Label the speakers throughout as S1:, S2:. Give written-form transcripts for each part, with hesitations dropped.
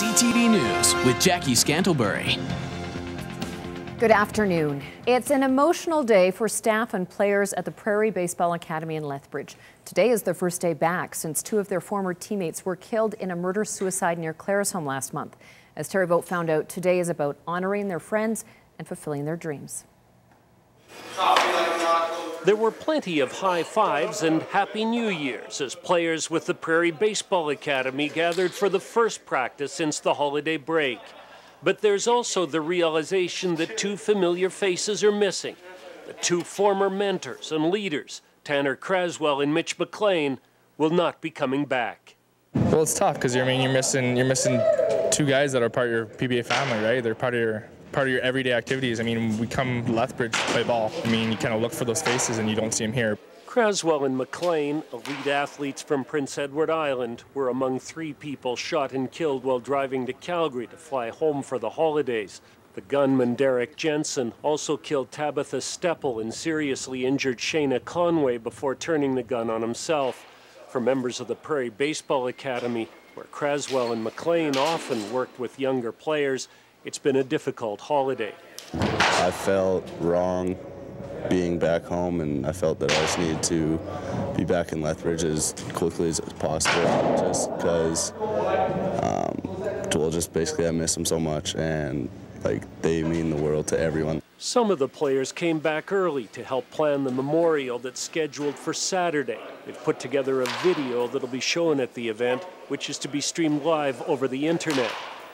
S1: CTV News with Jackie Scantlebury.
S2: Good afternoon. It's an emotional day for staff and players at the Prairie Baseball Academy in Lethbridge. Today is their first day back since two of their former teammates were killed in a murder-suicide near Claresholm last month. As Terry Vogt found out, today is about honoring their friends and fulfilling their dreams.
S3: There were plenty of high fives and Happy New Year's as players with the Prairie Baseball Academy gathered for the first practice since the holiday break. But there's also the realization that two familiar faces are missing. The two former mentors and leaders, Tanner Craswell and Mitch McLean, will not be coming back.
S4: Well, it's tough because you're missing two guys that are part of your PBA family, right? They're part of your everyday activities. I mean, we come to Lethbridge to play ball. I mean, you kind of look for those faces and you don't see them here.
S3: Craswell and McLean, elite athletes from Prince Edward Island, were among three people shot and killed while driving to Calgary to fly home for the holidays. The gunman, Derek Jensen, also killed Tabitha Steppel and seriously injured Shayna Conway before turning the gun on himself. For members of the Prairie Baseball Academy, where Craswell and McLean often worked with younger players, it's been a difficult holiday.
S5: I felt wrong being back home, and I felt that I just needed to be back in Lethbridge as quickly as possible, just because, just basically I miss them so much, and they mean the world to everyone.
S3: Some of the players came back early to help plan the memorial that's scheduled for Saturday. They've put together a video that'll be shown at the event, which is to be streamed live over the internet.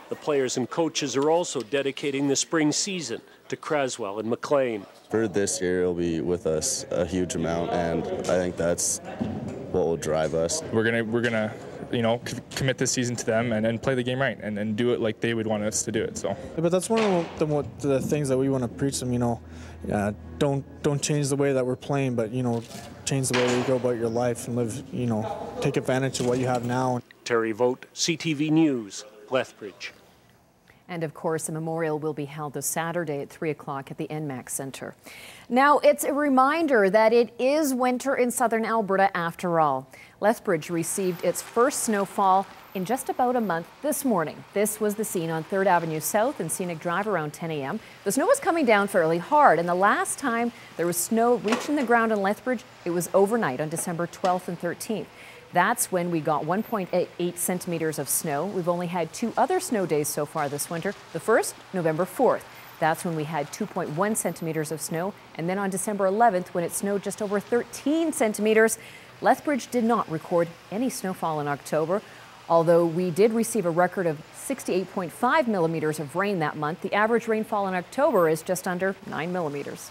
S3: The players and coaches are also dedicating the spring season to Craswell and McLean.
S5: For this year, it'll be with us a huge amount, and I think that's what will drive us.
S4: We're gonna, commit this season to them and play the game right and do it like they would want us to do it. So.
S6: But that's one of the things that we want to preach them. Don't change the way that we're playing, but change the way that you go about your life and live. Take advantage of what you have now.
S3: Terry Vogt, CTV News, Lethbridge.
S2: And of course, a memorial will be held this Saturday at 3 o'clock at the NMAX Centre. Now, it's a reminder that it is winter in southern Alberta after all. Lethbridge received its first snowfall in just about a month this morning. This was the scene on 3rd Avenue South and Scenic Drive around 10 a.m. The snow was coming down fairly hard, and the last time there was snow reaching the ground in Lethbridge, it was overnight on December 12th and 13th. That's when we got 1.8 centimeters of snow. We've only had two other snow days so far this winter. The first, November 4th. That's when we had 2.1 centimeters of snow. And then on December 11th, when it snowed just over 13 centimeters, Lethbridge did not record any snowfall in October. Although we did receive a record of 68.5 millimeters of rain that month, the average rainfall in October is just under 9 millimeters.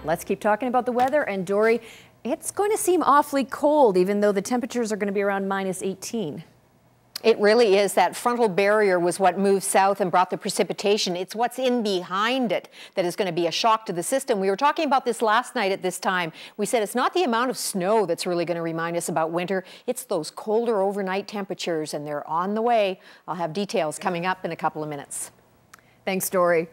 S2: Let's keep talking about the weather. And Dory, it's going to seem awfully cold, even though the temperatures are going to be around -18.
S7: It really is. That frontal barrier was what moved south and brought the precipitation. It's what's in behind it that is going to be a shock to the system. We were talking about this last night at this time. We said it's not the amount of snow that's really going to remind us about winter. It's those colder overnight temperatures, and they're on the way. I'll have details coming up in a couple of minutes.
S2: Thanks, Dory.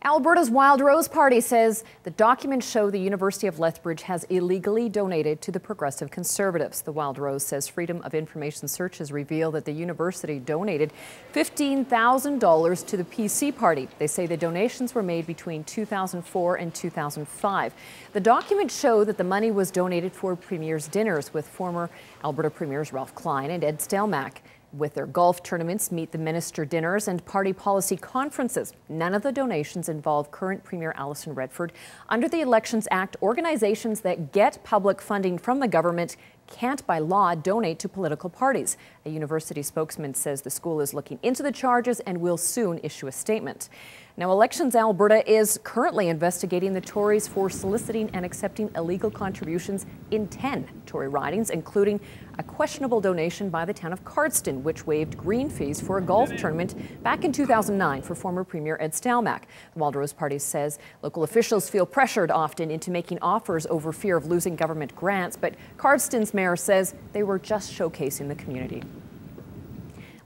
S2: Alberta's Wild Rose Party says the documents show the University of Lethbridge has illegally donated to the Progressive Conservatives. The Wild Rose says Freedom of Information searches reveal that the university donated $15,000 to the PC Party. They say the donations were made between 2004 and 2005. The documents show that the money was donated for Premier's dinners with former Alberta Premiers Ralph Klein and Ed Stelmach. With their golf tournaments, meet the minister dinners, and party policy conferences. None of the donations involve current Premier Alison Redford. Under the Elections Act, organizations that get public funding from the government can't by law donate to political parties. A university spokesman says the school is looking into the charges and will soon issue a statement. Now, Elections Alberta is currently investigating the Tories for soliciting and accepting illegal contributions in 10 Tory ridings, including a questionable donation by the town of Cardston, which waived green fees for a golf tournament back in 2009 for former Premier Ed Stelmach. The Wild Rose Party says local officials feel pressured often into making offers over fear of losing government grants, but Cardston's mayor says they were just showcasing the community.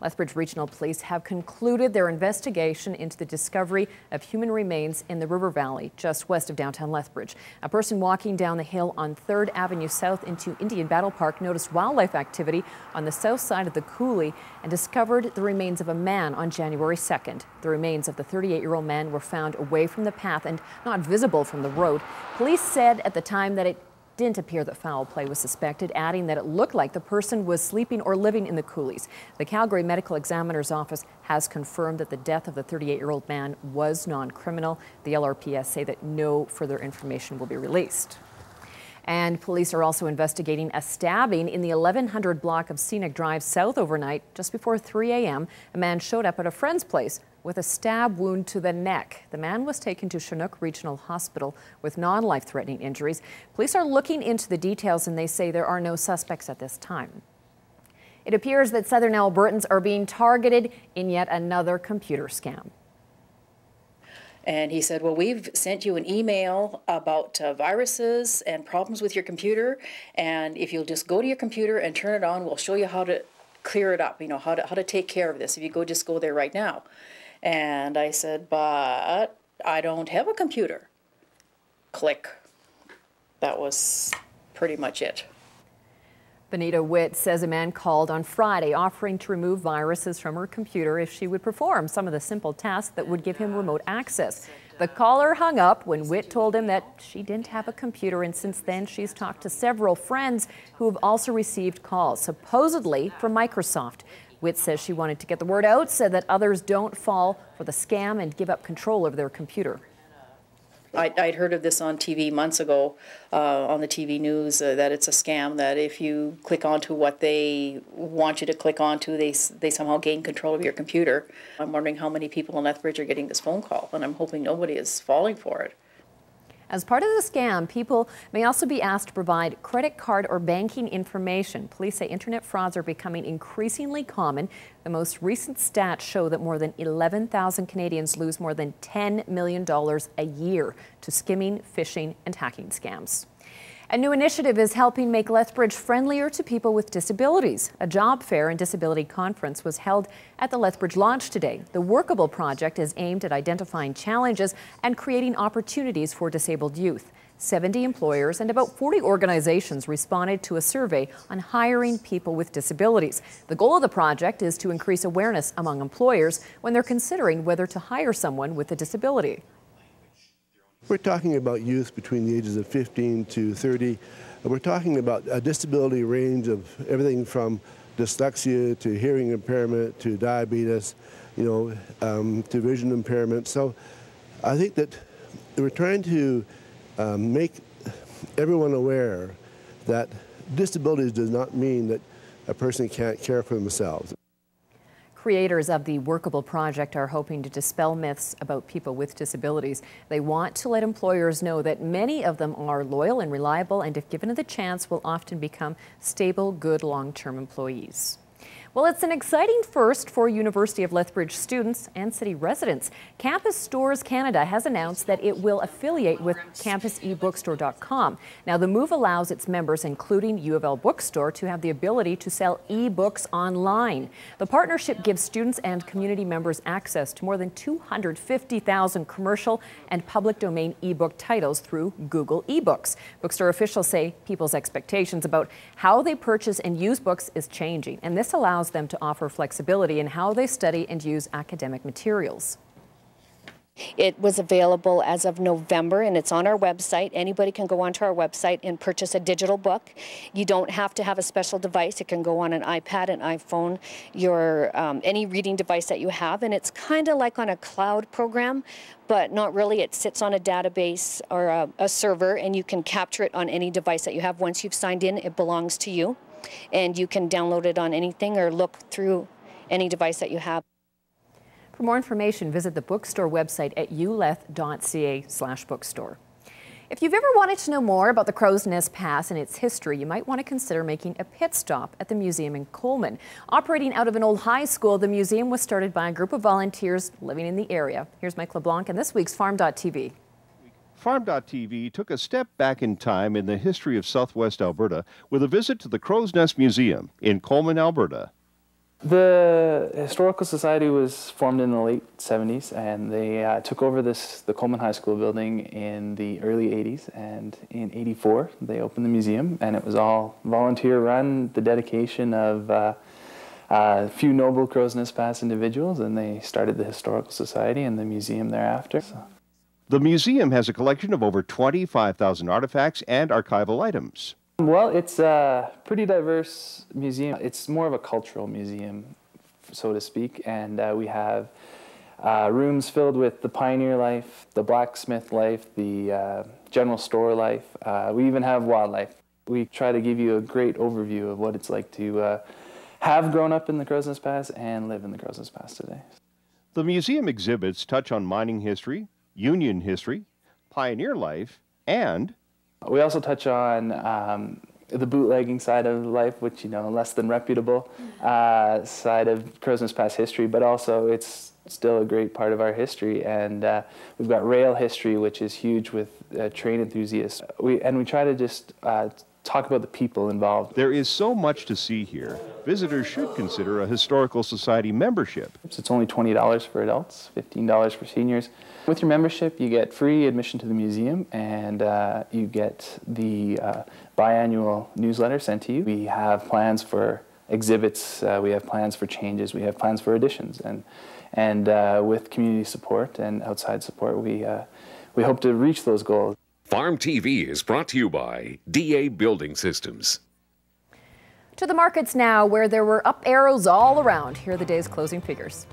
S2: Lethbridge Regional Police have concluded their investigation into the discovery of human remains in the river valley just west of downtown Lethbridge. A person walking down the hill on 3rd Avenue South into Indian Battle Park noticed wildlife activity on the south side of the coulee and discovered the remains of a man on January 2nd. The remains of the 38-year-old man were found away from the path and not visible from the road. Police said at the time that it didn't appear that foul play was suspected, adding that it looked like the person was sleeping or living in the coulees. The Calgary Medical Examiner's Office has confirmed that the death of the 38-year-old man was non-criminal. The LRPS say that no further information will be released. And police are also investigating a stabbing in the 1100 block of Scenic Drive South overnight. Just before 3 a.m., a man showed up at a friend's place with a stab wound to the neck. The man was taken to Chinook Regional Hospital with non-life-threatening injuries. Police are looking into the details, and they say there are no suspects at this time. It appears that Southern Albertans are being targeted in yet another computer scam.
S8: And he said, well, we've sent you an email about viruses and problems with your computer, and if you'll just go to your computer and turn it on, we'll show you how to clear it up, how to take care of this. If you just go there right now. And I said, but I don't have a computer. Click. That was pretty much it.
S2: Benita Witt says a man called on Friday offering to remove viruses from her computer if she would perform some of the simple tasks that would give him remote access. The caller hung up when Witt told him that she didn't have a computer, and since then she's talked to several friends who have also received calls, supposedly from Microsoft. Witt says she wanted to get the word out so that others don't fall for the scam and give up control of their computer.
S8: I'd heard of this on TV months ago, on the TV news, that it's a scam, that if you click onto what they want you to click onto, they somehow gain control of your computer. I'm wondering how many people in Lethbridge are getting this phone call, and I'm hoping nobody is falling for it.
S2: As part of the scam, people may also be asked to provide credit card or banking information. Police say internet frauds are becoming increasingly common. The most recent stats show that more than 11,000 Canadians lose more than $10 million a year to skimming, phishing, and hacking scams. A new initiative is helping make Lethbridge friendlier to people with disabilities. A job fair and disability conference was held at the Lethbridge Lodge today. The Workable project is aimed at identifying challenges and creating opportunities for disabled youth. 70 employers and about 40 organizations responded to a survey on hiring people with disabilities. The goal of the project is to increase awareness among employers when they're considering whether to hire someone with a disability.
S9: We're talking about youth between the ages of 15 to 30. We're talking about a disability range of everything from dyslexia to hearing impairment to diabetes, to vision impairment. So I think that we're trying to make everyone aware that disabilities does not mean that a person can't care for themselves.
S2: Creators of the Workable project are hoping to dispel myths about people with disabilities. They want to let employers know that many of them are loyal and reliable, and if given the chance, will often become stable, good, long-term employees. Well, it's an exciting first for University of Lethbridge students and city residents. Campus Stores Canada has announced that it will affiliate with campusebookstore.com. Now, the move allows its members, including U of L Bookstore, to have the ability to sell e-books online. The partnership gives students and community members access to more than 250,000 commercial and public domain e-book titles through Google eBooks. Bookstore officials say people's expectations about how they purchase and use books is changing, and this allows them to offer flexibility in how they study and use academic materials.
S10: It was available as of November, and it's on our website. Anybody can go onto our website and purchase a digital book. You don't have to have a special device. It can go on an iPad, an iPhone, your any reading device that you have, and it's kind of like on a cloud program, but not really. It sits on a database or a server, and you can capture it on any device that you have. Once you've signed in, it belongs to you, and you can download it on anything or look through any device that you have.
S2: For more information, visit the bookstore website at uleth.ca/bookstore. If you've ever wanted to know more about the Crow's Nest Pass and its history, you might want to consider making a pit stop at the museum in Coleman. Operating out of an old high school, the museum was started by a group of volunteers living in the area. Here's Mike LeBlanc and this week's Farm.tv.
S11: Farm.tv took a step back in time in the history of southwest Alberta with a visit to the Crow's Nest Museum in Coleman, Alberta.
S12: The Historical Society was formed in the late 70s, and they took over the Coleman High School building in the early 80s, and in 84 they opened the museum, and it was all volunteer run, the dedication of a few noble Crow's Nest Pass individuals, and they started the Historical Society and the museum thereafter.
S11: The museum has a collection of over 25,000 artifacts and archival items.
S12: Well, it's a pretty diverse museum. It's more of a cultural museum, so to speak, and we have rooms filled with the pioneer life, the blacksmith life, the general store life. We even have wildlife. We try to give you a great overview of what it's like to have grown up in the Crow's Nest Pass and live in the Crow's Nest Pass today.
S11: The museum exhibits touch on mining history, Union history, pioneer life, and
S12: we also touch on the bootlegging side of life, which, you know, less than reputable side of Crow's Nest Pass history, but also it's still a great part of our history. And we've got rail history, which is huge with train enthusiasts. We try to just talk about the people involved.
S11: There is so much to see here. Visitors should consider a Historical Society membership.
S12: It's only $20 for adults, $15 for seniors. With your membership, you get free admission to the museum, and you get the biannual newsletter sent to you. We have plans for exhibits, we have plans for changes, we have plans for additions, and with community support and outside support, we hope to reach those goals.
S13: Farm TV is brought to you by DA Building Systems.
S2: To the markets now, where there were up arrows all around. Here are the day's closing figures.